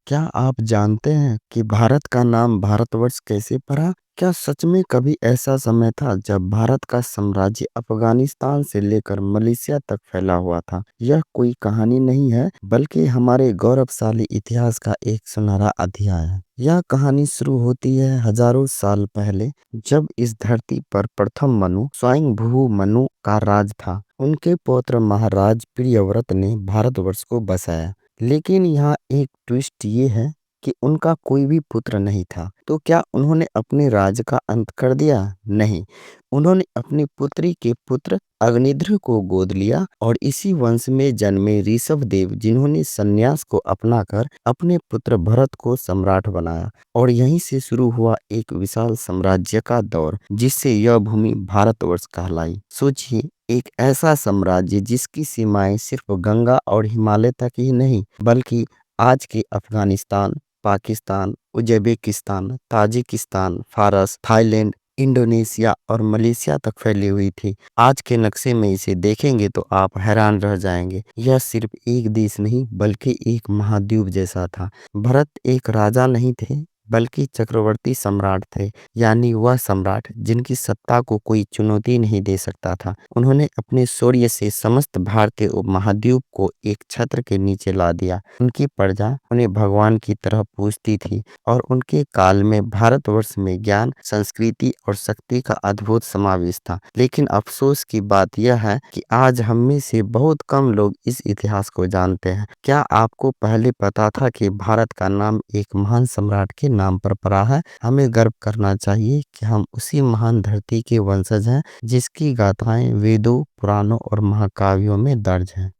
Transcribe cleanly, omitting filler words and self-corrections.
क्या आप जानते हैं कि भारत का नाम भारतवर्ष कैसे पड़ा? क्या सच में कभी ऐसा समय था जब भारत का साम्राज्य अफ़गानिस्तान से लेकर मलेशिया तक फैला हुआ था? यह कोई कहानी नहीं है, बल्कि हमारे गौरवशाली इतिहास का एक सुनहरा अध्याय है। यह कहानी शुरू होती है हजारों साल पहले, जब इस धरती पर प्रथम मनु स्वयंभू मनु का राज था। उनके पौत्र महाराज प्रियव्रत ने भारतवर्ष को बसाया। लेकिन यहाँ एक ट्विस्ट ये है कि उनका कोई भी पुत्र नहीं था। तो क्या उन्होंने अपने राज्य का अंत कर दिया? नहीं, उन्होंने अपनी पुत्री के पुत्र अग्निध्र को गोद लिया और इसी वंश में जन्मे ऋषभदेव, जिन्होंने संन्यास को अपनाकर अपने पुत्र भरत को सम्राट बनाया। और यहीं से शुरू हुआ एक विशाल साम्राज्य का दौर, जिससे यह भूमि भारतवर्ष कहलाई। सोचिए, एक ऐसा साम्राज्य जिसकी सीमाएं सिर्फ गंगा और हिमालय तक ही नहीं, बल्कि आज के अफगानिस्तान, पाकिस्तान, उज्बेकिस्तान, ताजिकिस्तान, फारस, थाईलैंड, इंडोनेशिया और मलेशिया तक फैली हुई थी। आज के नक्शे में इसे देखेंगे तो आप हैरान रह जाएंगे। यह सिर्फ एक देश नहीं, बल्कि एक महाद्वीप जैसा था। भरत एक राजा नहीं थे, बल्कि चक्रवर्ती सम्राट थे। यानी वह सम्राट जिनकी सत्ता को कोई चुनौती नहीं दे सकता था। उन्होंने अपने शौर्य से समस्त भारतीय उपमहाद्वीप को एक छत्र के नीचे ला दिया। उनकी प्रजा उन्हें भगवान की तरह पूजती थी और उनके काल में भारतवर्ष में ज्ञान, संस्कृति और शक्ति का अद्भुत समावेश था। लेकिन अफसोस की बात यह है कि आज हम में से बहुत कम लोग इस इतिहास को जानते हैं। क्या आपको पहले पता था कि भारत का नाम एक महान सम्राट के नाम पर पड़ा है? हमें गर्व करना चाहिए कि हम उसी महान धरती के वंशज हैं, जिसकी गाथाएं वेदों, पुराणों और महाकाव्यों में दर्ज हैं।